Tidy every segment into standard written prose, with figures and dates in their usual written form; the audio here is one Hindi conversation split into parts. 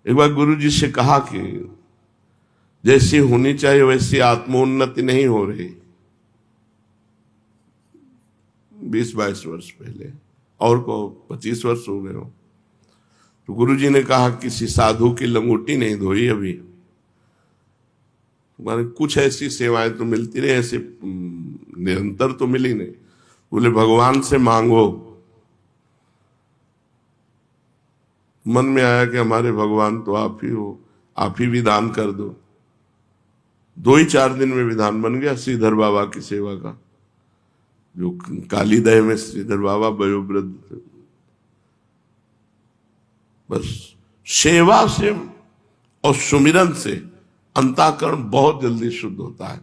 एक बार गुरु जी से कहा कि जैसी होनी चाहिए वैसी आत्मोन्नति नहीं हो रही, 20-22 वर्ष पहले, और को 25 वर्ष हो गए हो। तो गुरु जी ने कहा किसी साधु की लंगोटी नहीं धोई अभी, माने कुछ ऐसी सेवाएं तो मिलती रही, ऐसे निरंतर तो मिली नहीं। बोले भगवान से मांगो। मन में आया कि हमारे भगवान तो आप ही हो, आप ही विधान कर दो। 2 ही 4 दिन में विधान बन गया श्रीधर बाबा की सेवा का, जो कालीदह में श्रीधर बाबा वयोवृद्ध थे। बस सेवा से और सुमिरन से अंतःकरण बहुत जल्दी शुद्ध होता है।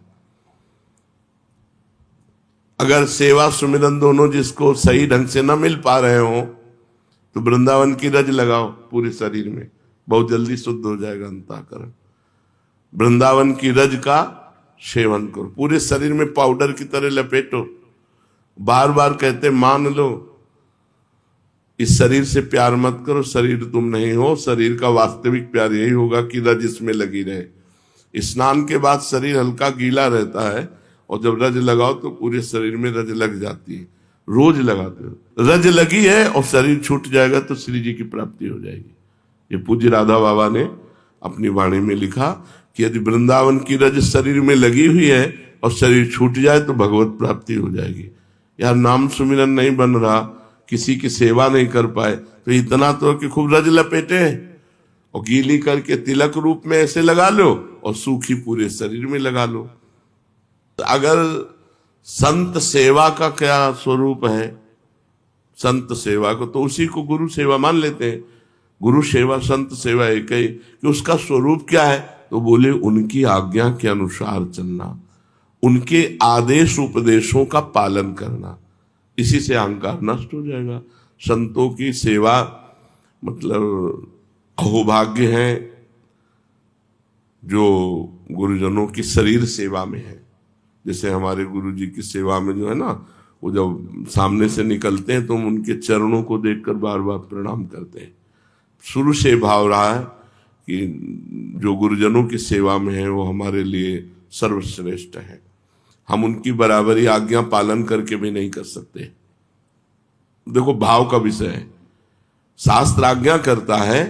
अगर सेवा सुमिरन दोनों जिसको सही ढंग से न मिल पा रहे हो तो वृंदावन की रज लगाओ पूरे शरीर में, बहुत जल्दी शुद्ध हो जाएगा अंतःकरण। वृंदावन की रज का सेवन करो, पूरे शरीर में पाउडर की तरह लपेटो। बार बार कहते मान लो, इस शरीर से प्यार मत करो, शरीर तुम नहीं हो। शरीर का वास्तविक प्यार यही होगा कि रज इसमें लगी रहे। स्नान के बाद शरीर हल्का गीला रहता है और जब रज लगाओ तो पूरे शरीर में रज लग जाती है। रोज लगाते हो, रज लगी है और शरीर छूट जाएगा तो श्री जी की प्राप्ति हो जाएगी। ये पूज्य राधा बाबा ने अपनी वाणी में लिखा कि यदि वृंदावन की रज शरीर में लगी हुई है और शरीर छूट जाए तो भगवत प्राप्ति हो जाएगी। यार नाम सुमिरन नहीं बन रहा, किसी की सेवा नहीं कर पाए तो इतना तो कि खूब रज लपेटे और गीली करके तिलक रूप में ऐसे लगा लो और सूखी पूरे शरीर में लगा लो। अगर संत सेवा का क्या स्वरूप है, संत सेवा को तो उसी को गुरु सेवा मान लेते हैं। गुरु सेवा संत सेवा एक ही कि उसका स्वरूप क्या है, तो बोले उनकी आज्ञा के अनुसार चलना, उनके आदेश उपदेशों का पालन करना। इसी से अहंकार नष्ट हो जाएगा। संतों की सेवा मतलब अहोभाग्य है जो गुरुजनों की शरीर सेवा में है। जैसे हमारे गुरु जी की सेवा में जो है ना, वो जब सामने से निकलते हैं तो हम उनके चरणों को देखकर बार बार प्रणाम करते हैं। शुरू से भाव रहा है कि जो गुरुजनों की सेवा में है वो हमारे लिए सर्वश्रेष्ठ है। हम उनकी बराबरी आज्ञा पालन करके भी नहीं कर सकते। देखो भाव का विषय है। शास्त्र आज्ञा करता है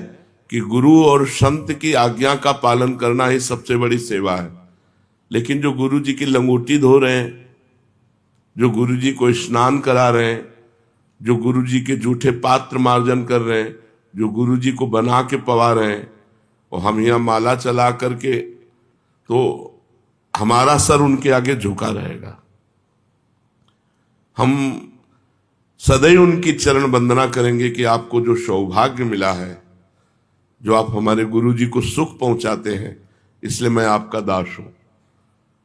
कि गुरु और संत की आज्ञा का पालन करना ही सबसे बड़ी सेवा है। लेकिन जो गुरु जी की लंगोटी धो रहे हैं, जो गुरु जी को स्नान करा रहे हैं, जो गुरु जी के जूठे पात्र मार्जन कर रहे हैं, जो गुरु जी को बना के पवा रहे हैं, और हम यहाँ माला चला करके, तो हमारा सर उनके आगे झुका रहेगा। हम सदैव उनकी चरण वंदना करेंगे कि आपको जो सौभाग्य मिला है, जो आप हमारे गुरु जी को सुख पहुंचाते हैं, इसलिए मैं आपका दास हूं,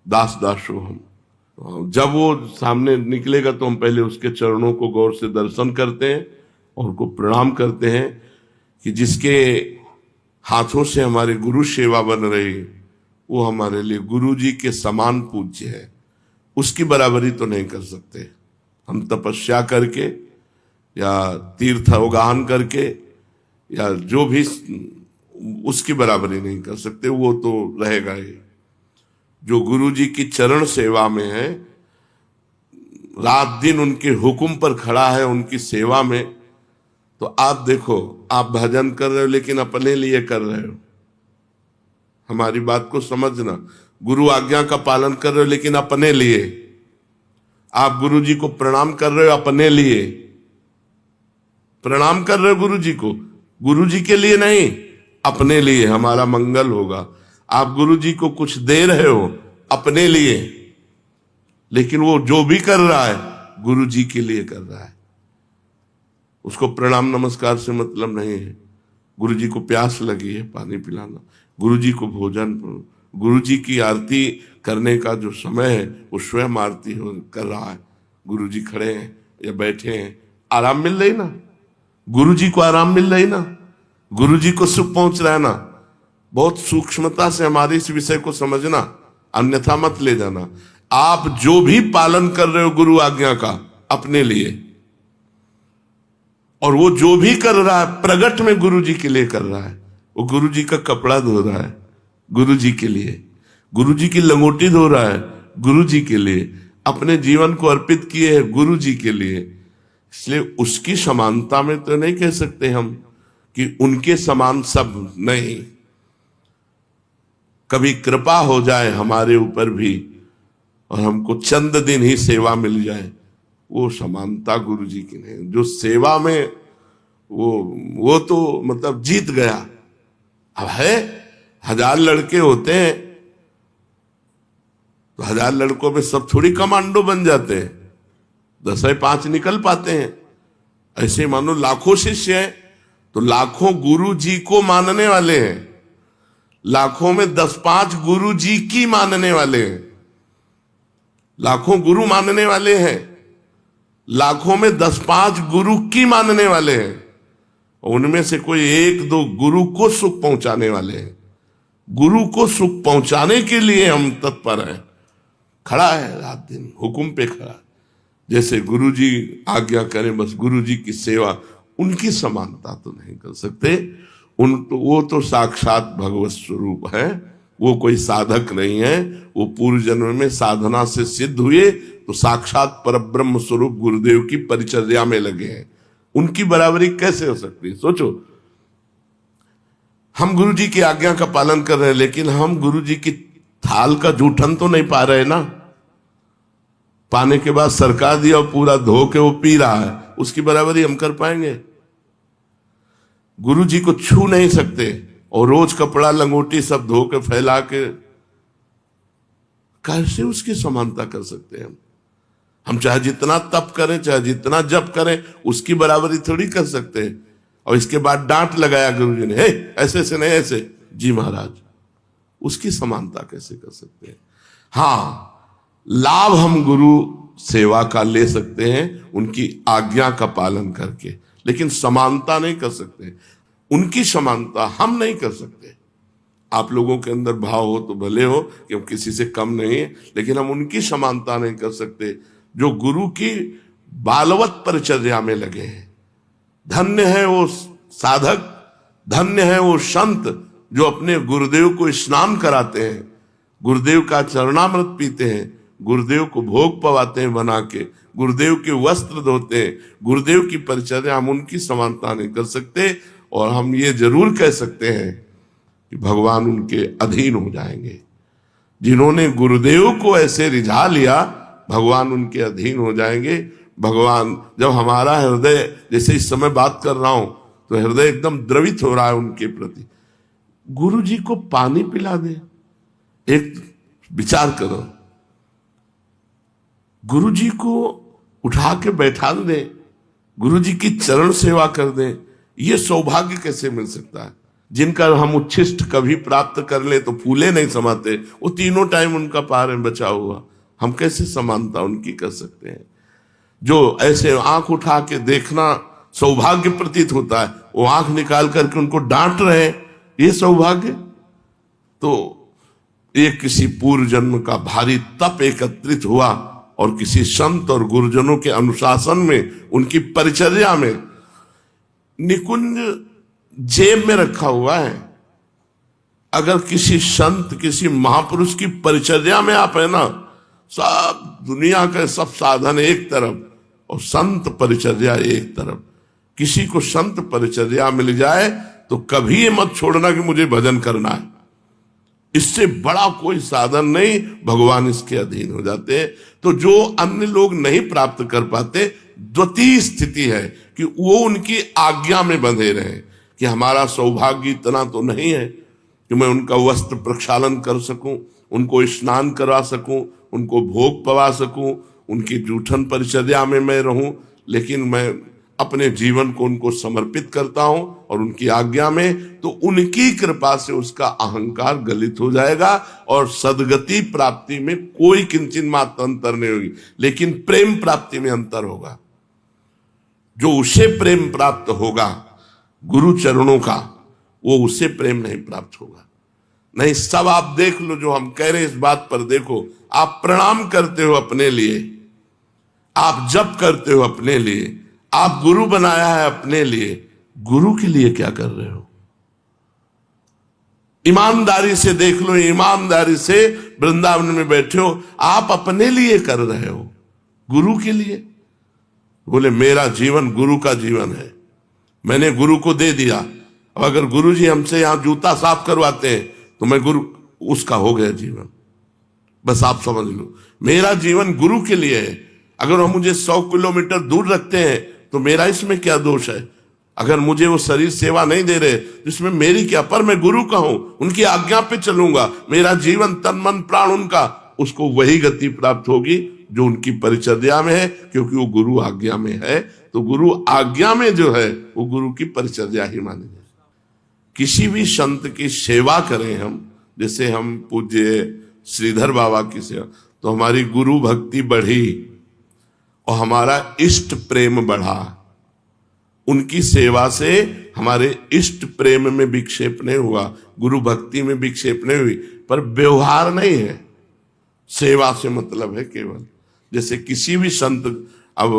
दास हूं हम। जब वो सामने निकलेगा तो हम पहले उसके चरणों को गौर से दर्शन करते हैं और उनको प्रणाम करते हैं कि जिसके हाथों से हमारे गुरु सेवा बन रही वो हमारे लिए गुरु जी के समान पूज्य है। उसकी बराबरी तो नहीं कर सकते हम। तपस्या करके या तीर्थ अवगाहन करके या जो भी, उसकी बराबरी नहीं कर सकते। वो तो रहेगा ही। जो गुरु जी की चरण सेवा में है, रात दिन उनके हुक्म पर खड़ा है, उनकी सेवा में, तो आप देखो, आप भजन कर रहे हो लेकिन अपने लिए कर रहे हो। हमारी बात को समझना। गुरु आज्ञा का पालन कर रहे हो लेकिन अपने लिए। आप गुरु जी को प्रणाम कर रहे हो अपने लिए। प्रणाम कर रहे हो गुरु जी को, गुरु जी के लिए नहीं, अपने लिए, हमारा मंगल होगा। आप गुरु जी को कुछ दे रहे हो अपने लिए, लेकिन वो जो भी कर रहा है गुरु जी के लिए कर रहा है। उसको प्रणाम नमस्कार से मतलब नहीं है। गुरु जी को प्यास लगी है, पानी पिलाना। गुरु जी को भोजन, गुरु जी की आरती करने का जो समय है वो स्वयं आरती कर रहा है। गुरु जी खड़े हैं या बैठे हैं, आराम मिल रही ना, गुरु जी को आराम मिल रही ना, गुरु जी को सुख पहुंच रहा है ना। बहुत सूक्ष्मता से हमारे इस विषय को समझना, अन्यथा मत ले जाना। आप जो भी पालन कर रहे हो गुरु आज्ञा का अपने लिए, और वो जो भी कर रहा है प्रगट में गुरु जी के लिए कर रहा है। वो गुरु जी का कपड़ा धो रहा है गुरु जी के लिए, गुरु जी की लंगोटी धो रहा है गुरु जी के लिए, अपने जीवन को अर्पित किए है गुरु जी के लिए। इसलिए उसकी समानता में तो नहीं कह सकते हम कि उनके समान सब नहीं। कभी कृपा हो जाए हमारे ऊपर भी और हमको चंद दिन ही सेवा मिल जाए, वो समानता गुरु जी की नहीं। जो सेवा में वो तो मतलब जीत गया। अब है 1000 लड़के होते हैं तो 1000 लड़कों में सब थोड़ी कमांडो बन जाते हैं, 10-5 निकल पाते हैं। ऐसे मानो लाखों शिष्य हैं तो लाखों गुरु जी को मानने वाले हैं, लाखों में 10-5 गुरु जी की मानने वाले हैं। लाखों गुरु मानने वाले हैं, लाखों में 10-5 गुरु की मानने वाले हैं, उनमें से कोई 1-2 गुरु को सुख पहुंचाने वाले हैं। गुरु को सुख पहुंचाने के लिए हम तत्पर हैं। खड़ा है रात दिन हुक्म पे खड़ा, जैसे गुरु जी आज्ञा करें बस गुरु जी की सेवा। उनकी समानता तो नहीं कर सकते, वो तो साक्षात भगवत स्वरूप है, वो कोई साधक नहीं है। वो पूर्व जन्म में साधना से सिद्ध हुए तो साक्षात परब्रह्म स्वरूप गुरुदेव की परिचर्या में लगे हैं। उनकी बराबरी कैसे हो सकती है? सोचो, हम गुरु जी की आज्ञा का पालन कर रहे हैं लेकिन हम गुरु जी की थाल का जूठन तो नहीं पा रहे ना। पाने के बाद सरका दिया और पूरा धो के वो पी रहा है, उसकी बराबरी हम कर पाएंगे? गुरु जी को छू नहीं सकते और रोज कपड़ा लंगोटी सब धो के फैला के कैसे उसकी समानता कर सकते हैं? हम चाहे जितना तप करें चाहे जितना जप करें उसकी बराबरी थोड़ी कर सकते हैं। और इसके बाद डांट लगाया गुरु जी ने, हे ऐसे से नहीं ऐसे। जी महाराज, उसकी समानता कैसे कर सकते हैं? हाँ, लाभ हम गुरु सेवा का ले सकते हैं उनकी आज्ञा का पालन करके, लेकिन समानता नहीं कर सकते। उनकी समानता हम नहीं कर सकते। आप लोगों के अंदर भाव हो तो भले हो कि हम किसी से कम नहीं है, लेकिन हम उनकी समानता नहीं कर सकते जो गुरु की बालवत परिचर्या में लगे हैं। धन्य है वो साधक, धन्य है वो संत जो अपने गुरुदेव को स्नान कराते हैं, गुरुदेव का चरणामृत पीते हैं, गुरुदेव को भोग पवाते हैं बना के, गुरुदेव के वस्त्र धोते हैं। गुरुदेव की परिचर्या हम उनकी समानता नहीं कर सकते। और हम ये जरूर कह सकते हैं कि भगवान उनके अधीन हो जाएंगे। जिन्होंने गुरुदेव को ऐसे रिझा लिया भगवान उनके अधीन हो जाएंगे। भगवान जब हमारा हृदय, जैसे इस समय बात कर रहा हूं तो हृदय एकदम द्रवित हो रहा है उनके प्रति, गुरु जी को पानी पिला दे। एक विचार करो, गुरु जी को उठा के बैठा दे, गुरु जी की चरण सेवा कर दे, ये सौभाग्य कैसे मिल सकता है? जिनका हम उच्छिष्ट कभी प्राप्त कर ले तो फूले नहीं समाते, वो तीनों टाइम उनका पार में बचा हुआ, हम कैसे समानता उनकी कर सकते हैं? जो ऐसे आंख उठा के देखना सौभाग्य प्रतीत होता है, वो आंख निकाल करके उनको डांट रहे, ये सौभाग्य? तो ये किसी पूर्व जन्म का भारी तप एकत्रित हुआ और किसी संत और गुरुजनों के अनुशासन में, उनकी परिचर्या में, निकुंज जेब में रखा हुआ है। अगर किसी संत, किसी महापुरुष की परिचर्या में आप है ना, सब दुनिया के सब साधन एक तरफ और संत परिचर्या एक तरफ। किसी को संत परिचर्या मिल जाए तो कभी ये मत छोड़ना कि मुझे भजन करना है, इससे बड़ा कोई साधन नहीं, भगवान इसके अधीन हो जाते हैं। तो जो अन्य लोग नहीं प्राप्त कर पाते, द्वितीय स्थिति है कि वो उनकी आज्ञा में बंधे रहे। कि हमारा सौभाग्य इतना तो नहीं है कि मैं उनका वस्त्र प्रक्षालन कर सकूं, उनको स्नान करा सकूं, उनको भोग पवा सकूं, उनकी जूठन परिचर्या में मैं रहूं, लेकिन मैं अपने जीवन को उनको समर्पित करता हूं और उनकी आज्ञा में, तो उनकी कृपा से उसका अहंकार गलित हो जाएगा और सदगति प्राप्ति में कोई किंचित मात्र अंतर नहीं होगी, लेकिन प्रेम प्राप्ति में अंतर होगा। जो उसे प्रेम प्राप्त होगा गुरु चरणों का, वो उसे प्रेम नहीं प्राप्त होगा। नहीं, सब आप देख लो, जो हम कह रहे हैं इस बात पर देखो, आप प्रणाम करते हो अपने लिए, आप जप करते हो अपने लिए, आप गुरु बनाया है अपने लिए, गुरु के लिए क्या कर रहे हो? ईमानदारी से देख लो, ईमानदारी से वृंदावन में बैठे हो, आप अपने लिए कर रहे हो, गुरु के लिए। बोले मेरा जीवन गुरु का जीवन है, मैंने गुरु को दे दिया। अब अगर गुरु जी हमसे यहां जूता साफ करवाते हैं तो मैं गुरु, उसका हो गया जीवन। बस आप समझ लो, मेरा जीवन गुरु के लिए है। अगर वो मुझे 100 किलोमीटर दूर रखते हैं तो मेरा इसमें क्या दोष है? अगर मुझे वो शरीर सेवा नहीं दे रहे तो इसमें मेरी क्या? पर मैं गुरु का हूं, उनकी आज्ञा पे चलूंगा, मेरा जीवन तन मन प्राण उनका, उसको वही गति प्राप्त होगी जो उनकी परिचर्या में है, क्योंकि वो गुरु आज्ञा में है। तो गुरु आज्ञा में जो है वो गुरु की परिचर्या ही मानी जाए। किसी भी संत की सेवा करें हम, जैसे हम पूज्य श्रीधर बाबा की सेवा, तो हमारी गुरु भक्ति बढ़ी और हमारा इष्ट प्रेम बढ़ा। उनकी सेवा से हमारे इष्ट प्रेम में विक्षेप नहीं हुआ, गुरु भक्ति में विक्षेप नहीं हुई, पर व्यवहार नहीं है। सेवा से मतलब है केवल, जैसे किसी भी संत, अब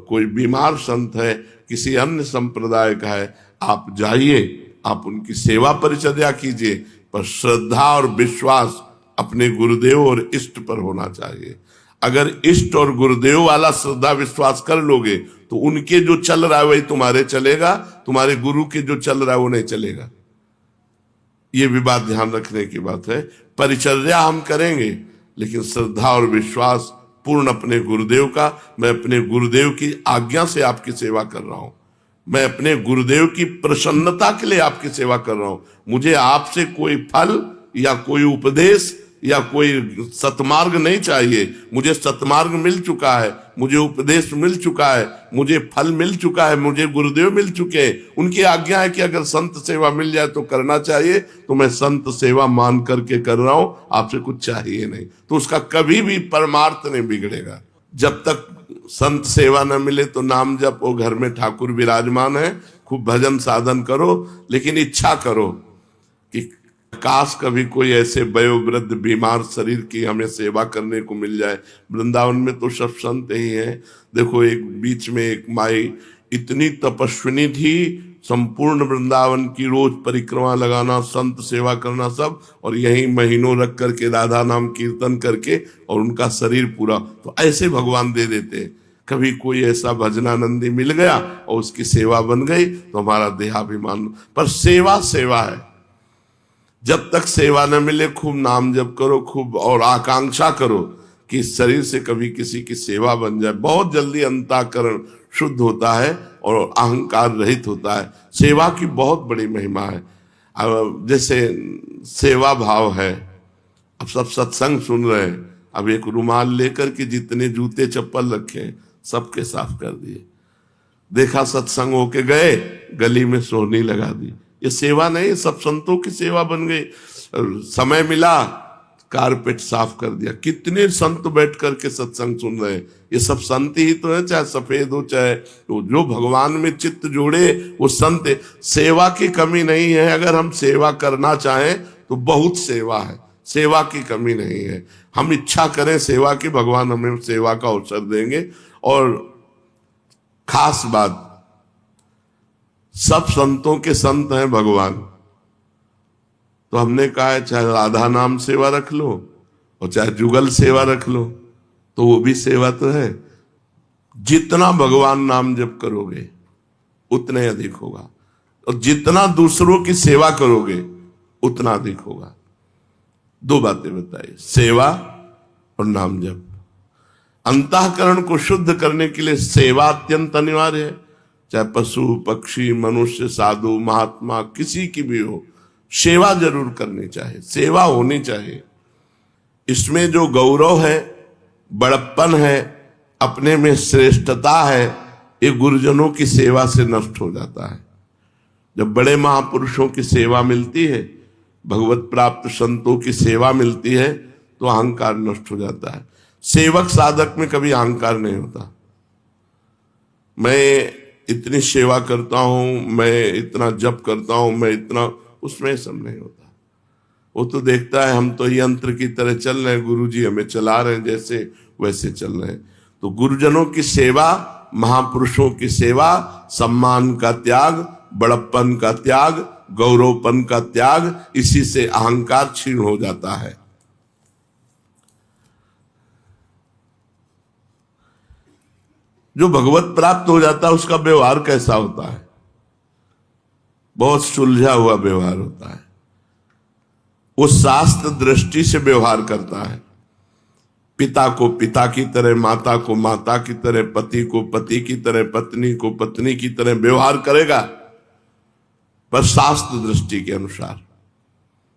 कोई बीमार संत है, किसी अन्य संप्रदाय का है, आप जाइए, आप उनकी सेवा परिचर्या कीजिए, पर श्रद्धा और विश्वास अपने गुरुदेव और इष्ट पर होना चाहिए। अगर इष्ट और गुरुदेव वाला श्रद्धा विश्वास कर लोगे तो उनके जो चल रहा है वही तुम्हारे चलेगा, तुम्हारे गुरु के जो चल रहा है वो नहीं चलेगा। ये भी बात ध्यान रखने की बात है। परिचर्या हम करेंगे लेकिन श्रद्धा और विश्वास पूर्ण अपने गुरुदेव का। मैं अपने गुरुदेव की आज्ञा से आपकी सेवा कर रहा हूं, मैं अपने गुरुदेव की प्रसन्नता के लिए आपकी सेवा कर रहा हूं। मुझे आपसे कोई फल या कोई उपदेश या कोई सतमार्ग नहीं चाहिए। मुझे सतमार्ग मिल चुका है, मुझे उपदेश मिल चुका है, मुझे फल मिल चुका है, मुझे गुरुदेव मिल चुके हैं। उनकी आज्ञा है कि अगर संत सेवा मिल जाए तो करना चाहिए, तो मैं संत सेवा मान करके कर रहा हूं, आपसे कुछ चाहिए नहीं। तो उसका कभी भी परमार्थ नहीं बिगड़ेगा। जब तक संत सेवा न मिले तो नाम जपो, घर में ठाकुर विराजमान है, खूब भजन साधन करो, लेकिन इच्छा करो कि काश कभी कोई ऐसे वयोवृद्ध बीमार शरीर की हमें सेवा करने को मिल जाए। वृंदावन में तो सब संत ही हैं। देखो, एक बीच में एक माई इतनी तपस्विनी थी, संपूर्ण वृंदावन की रोज परिक्रमा लगाना, संत सेवा करना सब, और यहीं महीनों रख करके राधा नाम कीर्तन करके, और उनका शरीर पूरा। तो ऐसे भगवान दे देते। कभी कोई ऐसा भजनानंदी मिल गया और उसकी सेवा बन गई तो हमारा देहाभिमान। पर सेवा सेवा है, जब तक सेवा न मिले खूब नाम जप करो, खूब, और आकांक्षा करो कि इस शरीर से कभी किसी की सेवा बन जाए। बहुत जल्दी अंतःकरण शुद्ध होता है और अहंकार रहित होता है। सेवा की बहुत बड़ी महिमा है। अब जैसे सेवा भाव है, अब सब सत्संग सुन रहे हैं, अब एक रुमाल लेकर के जितने जूते चप्पल रखे सबके साफ कर दिए। देखा सत्संग होके गए, गली में सोहनी लगा दी। ये सेवा नहीं, सब संतों की सेवा बन गई। समय मिला, कारपेट साफ कर दिया। कितने संत बैठ करके सत्संग सुन रहे हैं। ये सब संत ही तो है, चाहे सफेद हो चाहे तो, जो भगवान में चित्त जोड़े वो संत है। सेवा की कमी नहीं है। अगर हम सेवा करना चाहें तो बहुत सेवा है, सेवा की कमी नहीं है। हम इच्छा करें सेवा की, भगवान हमें सेवा का अवसर देंगे। और खास बात, सब संतों के संत हैं भगवान। तो हमने कहा है चाहे राधा नाम सेवा रख लो और चाहे जुगल सेवा रख लो, तो वो भी सेवा तो है। जितना भगवान नाम जप करोगे उतने अधिक होगा, और जितना दूसरों की सेवा करोगे उतना अधिक होगा। दो बातें बताइए, सेवा और नाम जप। अंतःकरण को शुद्ध करने के लिए सेवा अत्यंत अनिवार्य है। चाहे पशु पक्षी मनुष्य साधु महात्मा किसी की भी हो, सेवा जरूर करनी चाहिए, सेवा होनी चाहिए। इसमें जो गौरव है, बड़प्पन है, अपने में श्रेष्ठता है, ये गुरुजनों की सेवा से नष्ट हो जाता है। जब बड़े महापुरुषों की सेवा मिलती है, भगवत प्राप्त संतों की सेवा मिलती है, तो अहंकार नष्ट हो जाता है। सेवक साधक में कभी अहंकार नहीं होता। मैं इतनी सेवा करता हूं, मैं इतना जप करता हूं, मैं इतना, उसमें सब नहीं होता। वो तो देखता है हम तो यंत्र की तरह चल रहे हैं, गुरुजी हमें चला रहे हैं, जैसे वैसे चल रहे हैं। तो गुरुजनों की सेवा, महापुरुषों की सेवा, सम्मान का त्याग, बड़प्पन का त्याग, गौरवपन का त्याग, इसी से अहंकार क्षीण हो जाता है। जो भगवत प्राप्त हो जाता है उसका व्यवहार कैसा होता है? बहुत सुलझा हुआ व्यवहार होता है। वो शास्त्र दृष्टि से व्यवहार करता है। पिता को पिता की तरह, माता को माता की तरह, पति को पति की तरह, पत्नी को पत्नी की तरह व्यवहार करेगा, पर शास्त्र दृष्टि के अनुसार।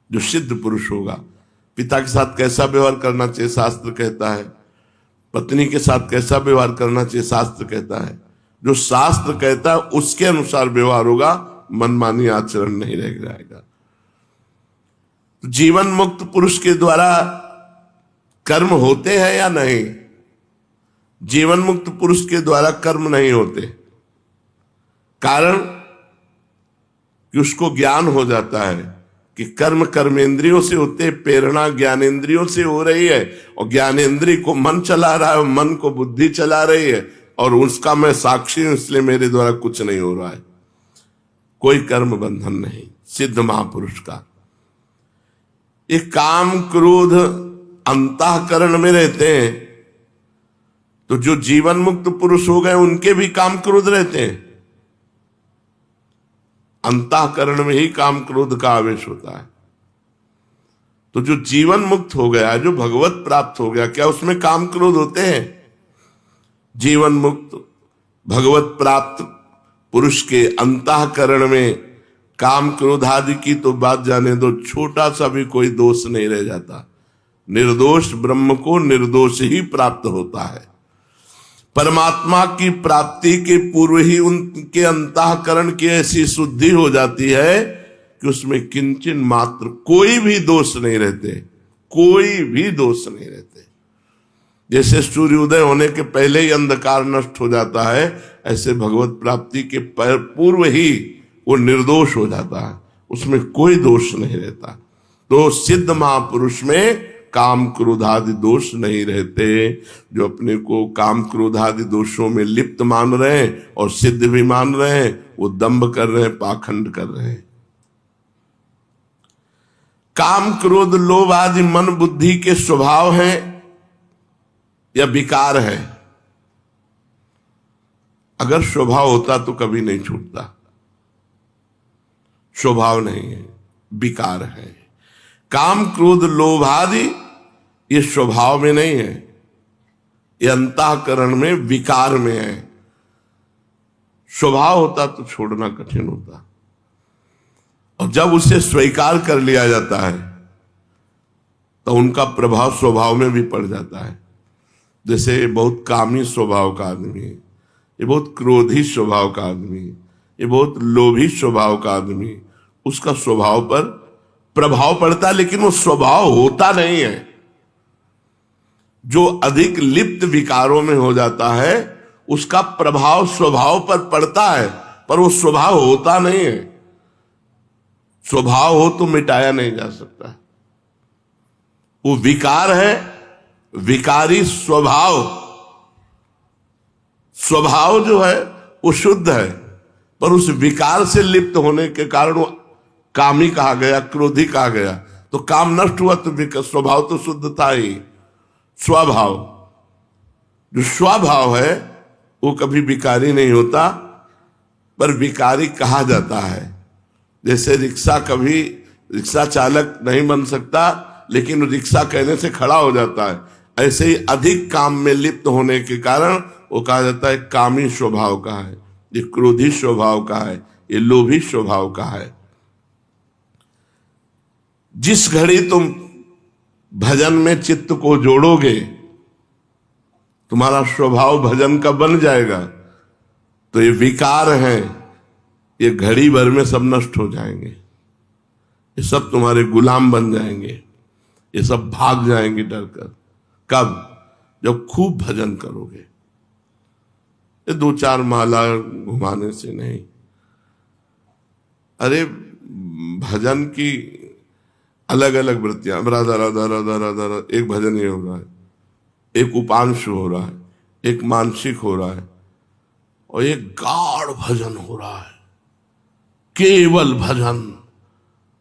जो सिद्ध पुरुष होगा, पिता के साथ कैसा व्यवहार करना चाहिए शास्त्र कहता है, पत्नी के साथ कैसा व्यवहार करना चाहिए शास्त्र कहता है। जो शास्त्र कहता है उसके अनुसार व्यवहार होगा, मनमानी आचरण नहीं रह जाएगा। तो जीवन मुक्त पुरुष के द्वारा कर्म होते हैं या नहीं? जीवन मुक्त पुरुष के द्वारा कर्म नहीं होते। कारण कि उसको ज्ञान हो जाता है कि कर्म कर्मेंद्रियों से होते, प्रेरणा ज्ञानेंद्रियों से हो रही है, और ज्ञानेंद्रिय को मन चला रहा है, मन को बुद्धि चला रही है, और उसका मैं साक्षी हूं, इसलिए मेरे द्वारा कुछ नहीं हो रहा है। कोई कर्म बंधन नहीं सिद्ध महापुरुष का। ये काम क्रोध अंतःकरण में रहते हैं, तो जो जीवन मुक्त पुरुष हो गए उनके भी काम क्रोध रहते हैं। अंतःकरण में ही काम क्रोध का आवेश होता है। तो जो जीवन मुक्त हो गया, जो भगवत प्राप्त हो गया, क्या उसमें काम क्रोध होते हैं? जीवन मुक्त भगवत प्राप्त पुरुष के अंतःकरण में काम क्रोध आदि की तो बात जाने दो, छोटा सा भी कोई दोष नहीं रह जाता। निर्दोष ब्रह्म को निर्दोष ही प्राप्त होता है। परमात्मा की प्राप्ति के पूर्व ही उनके अंतःकरण की ऐसी शुद्धि हो जाती है कि उसमें किंचन मात्र कोई भी दोष नहीं रहते, कोई भी दोष नहीं रहते। जैसे सूर्योदय होने के पहले ही अंधकार नष्ट हो जाता है, ऐसे भगवत प्राप्ति के पूर्व ही वो निर्दोष हो जाता है, उसमें कोई दोष नहीं रहता। तो सिद्ध महापुरुष में काम क्रोधादि दोष नहीं रहते। जो अपने को काम क्रोधादि दोषों में लिप्त मान रहे हैं और सिद्ध भी मान रहे हैं, वो दंभ कर रहे हैं, पाखंड कर रहे हैं। काम क्रोध लोभ आदि मन बुद्धि के स्वभाव हैं या विकार है? अगर स्वभाव होता तो कभी नहीं छूटता। स्वभाव नहीं है, विकार है। काम क्रोध लोभ आदि ये स्वभाव में नहीं है, ये अंतःकरण में विकार में है। स्वभाव होता तो छोड़ना कठिन होता, और जब उसे स्वीकार कर लिया जाता है तो उनका प्रभाव स्वभाव में भी पड़ जाता है। जैसे बहुत कामी स्वभाव का आदमी है, ये बहुत क्रोधी स्वभाव का आदमी है, ये बहुत लोभी स्वभाव का आदमी, उसका स्वभाव पर प्रभाव पड़ता है, लेकिन वो स्वभाव होता नहीं है। जो अधिक लिप्त विकारों में हो जाता है उसका प्रभाव स्वभाव पर पड़ता है, पर वो स्वभाव होता नहीं है। स्वभाव हो तो मिटाया नहीं जा सकता। वो विकार है, विकारी स्वभाव। स्वभाव जो है वो शुद्ध है, पर उस विकार से लिप्त होने के कारण वो कामी कहा गया, क्रोधी कहा गया। तो काम नष्ट हुआ तो स्वभाव तो शुद्ध था ही। स्वभाव, जो स्वभाव है वो कभी विकारी नहीं होता, पर विकारी कहा जाता है। जैसे रिक्शा, कभी रिक्शा चालक नहीं बन सकता, लेकिन रिक्शा कहने से खड़ा हो जाता है। ऐसे ही अधिक काम में लिप्त होने के कारण वो कहा जाता है कामी स्वभाव का है, ये क्रोधी स्वभाव का है, ये लोभी स्वभाव का है। जिस घड़ी तुम भजन में चित्त को जोड़ोगे, तुम्हारा स्वभाव भजन का बन जाएगा, तो ये विकार हैं, ये घड़ी भर में सब नष्ट हो जाएंगे। ये सब तुम्हारे गुलाम बन जाएंगे, ये सब भाग जाएंगे डरकर। कब? जब खूब भजन करोगे। ये 2-4 माला घुमाने से नहीं। अरे भजन की अलग अलग वृत्तियां, राधा राधा राधा राधा राधा, एक भजन ये हो रहा है, एक उपांश हो रहा है, एक मानसिक हो रहा है, और एक गाढ़ भजन हो रहा है, केवल भजन।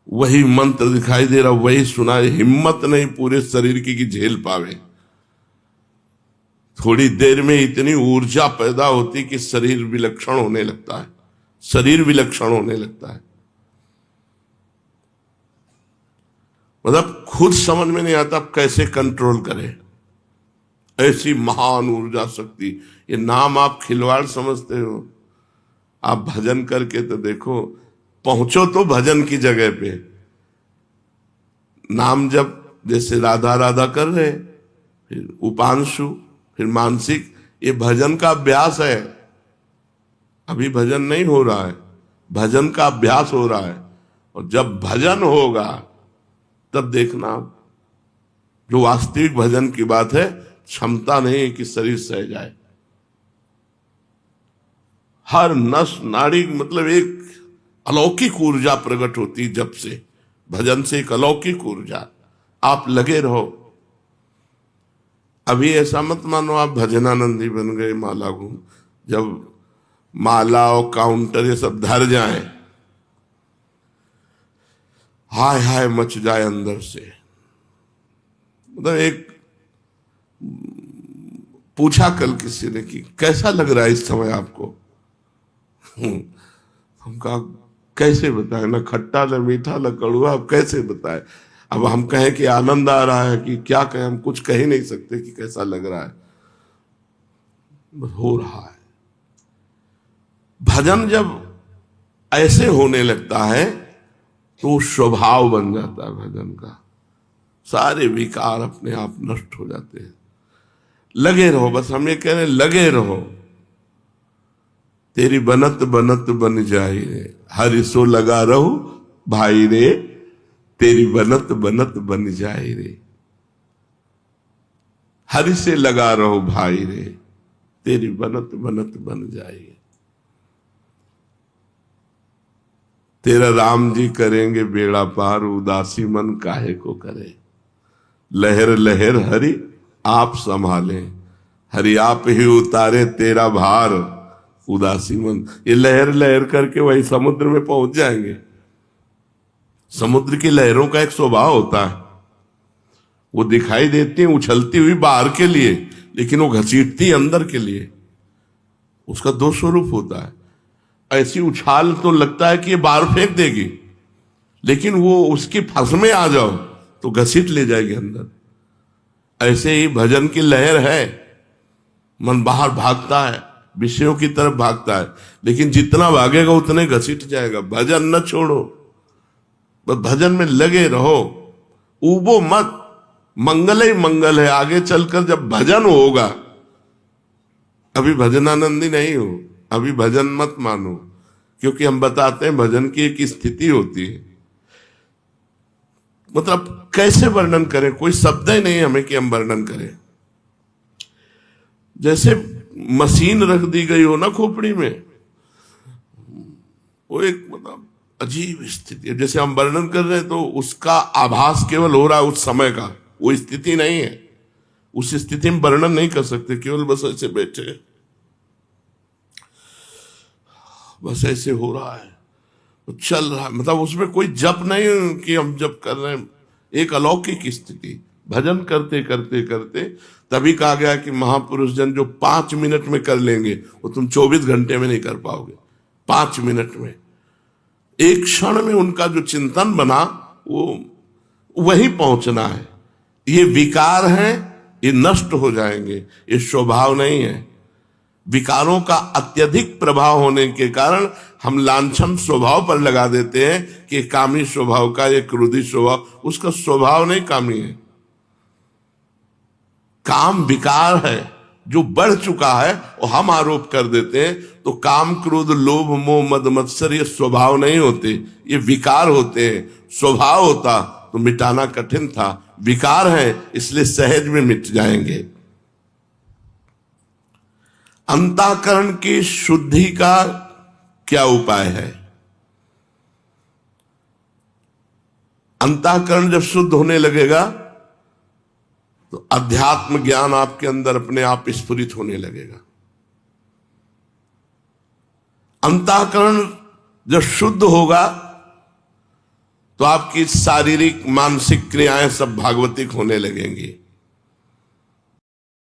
वही मंत्र दिखाई दे रहा, वही सुना, हिम्मत नहीं पूरे शरीर की कि झेल पावे। थोड़ी देर में इतनी ऊर्जा पैदा होती कि शरीर विलक्षण होने लगता है, शरीर विलक्षण होने लगता है। मतलब खुद समझ में नहीं आता कैसे कंट्रोल करें ऐसी महान ऊर्जा शक्ति। ये नाम आप खिलवाड़ समझते हो, आप भजन करके तो देखो, पहुंचो तो भजन की जगह पे। नाम जब जैसे राधा राधा कर रहे, फिर उपांशु, फिर मानसिक, ये भजन का अभ्यास है। अभी भजन नहीं हो रहा है, भजन का अभ्यास हो रहा है। और जब भजन होगा तब देखना, जो वास्तविक भजन की बात है, क्षमता नहीं कि शरीर सह जाए। हर नस नाड़ी, मतलब एक अलौकिक ऊर्जा प्रकट होती जब से, भजन से एक अलौकिक ऊर्जा। आप लगे रहो। अभी ऐसा मत मानो आप भजनानंदी बन गए, माला घूम, जब माला और काउंटर ये सब धर जाए, हाय हाय मच जाए अंदर से। मतलब एक पूछा कल किसी ने कि कैसा लग रहा है इस समय आपको, हम कहा कैसे बताएं, ना खट्टा ना मीठा ना कड़वा, अब कैसे बताएं। अब हम कहें कि आनंद आ रहा है कि क्या कहें, हम कुछ कह ही नहीं सकते कि कैसा लग रहा है, बस हो रहा है। भजन जब ऐसे होने लगता है तो स्वभाव बन जाता है भजन का, सारे विकार अपने आप नष्ट हो जाते हैं। लगे रहो, बस हम ये कह रहे हैं, लगे रहो। तेरी बनत बनत बन जाए रे, हरि सो लगा रहो भाई रे, तेरी बनत बनत बन जाए रे। हरि से लगा रहो भाई रे, तेरी बनत बनत बन जाए। तेरा राम जी करेंगे बेड़ा पार, उदासी मन काहे को करे। लहर लहर हरि आप संभाले, हरि आप ही उतारे तेरा भार, उदासी मन। ये लहर लहर करके वही समुद्र में पहुंच जाएंगे। समुद्र की लहरों का एक स्वभाव होता है, वो दिखाई देती है उछलती हुई बाहर के लिए, लेकिन वो घसीटती अंदर के लिए। उसका दो स्वरूप होता है। ऐसी उछाल तो लगता है कि ये बाहर फेंक देगी, लेकिन वो उसकी फंस में आ जाओ तो घसीट ले जाएगी अंदर। ऐसे ही भजन की लहर है, मन बाहर भागता है, विषयों की तरफ भागता है, लेकिन जितना भागेगा उतने घसीट जाएगा। भजन न छोड़ो, बस भजन में लगे रहो, ऊबो मत। मंगल ही मंगल है, आगे चलकर जब भजन होगा। अभी भजनानंदी नहीं हो, अभी भजन मत मानो, क्योंकि हम बताते हैं भजन की एक स्थिति होती है। मतलब कैसे वर्णन करें, कोई शब्द ही नहीं हमें कि हम वर्णन करें। जैसे मशीन रख दी गई हो ना खोपड़ी में, वो एक मतलब अजीब स्थिति है। जैसे हम वर्णन कर रहे हैं तो उसका आभास केवल हो रहा है उस समय का, वो स्थिति नहीं है। उस स्थिति में वर्णन नहीं कर सकते, केवल बस ऐसे बैठे, बस ऐसे हो रहा है, तो चल रहा है। मतलब उसमें कोई जप नहीं कि हम जप कर रहे हैं, एक अलौकिक स्थिति। भजन करते करते करते तभी कहा गया कि महापुरुष जन जो 5 मिनट में कर लेंगे वो तुम 24 घंटे में नहीं कर पाओगे। 5 मिनट में, एक क्षण में उनका जो चिंतन बना वो वहीं पहुंचना है। ये विकार हैं, ये नष्ट हो जाएंगे, ये स्वभाव नहीं है। विकारों का अत्यधिक प्रभाव होने के कारण हम लांछन स्वभाव पर लगा देते हैं कि कामी स्वभाव का, ये क्रोधी स्वभाव, उसका स्वभाव नहीं कामी है। काम विकार है जो बढ़ चुका है, और हम आरोप कर देते हैं। तो काम क्रोध लोभ मोह मद मत्सर ये स्वभाव नहीं होते, ये विकार होते हैं। स्वभाव होता तो मिटाना कठिन था, विकार है इसलिए सहज में मिट जाएंगे। अंतःकरण की शुद्धि का क्या उपाय है? अंतःकरण जब शुद्ध होने लगेगा तो अध्यात्म ज्ञान आपके अंदर अपने आप स्फुरित होने लगेगा। अंतःकरण जब शुद्ध होगा तो आपकी शारीरिक मानसिक क्रियाएं सब भागवतिक होने लगेंगी।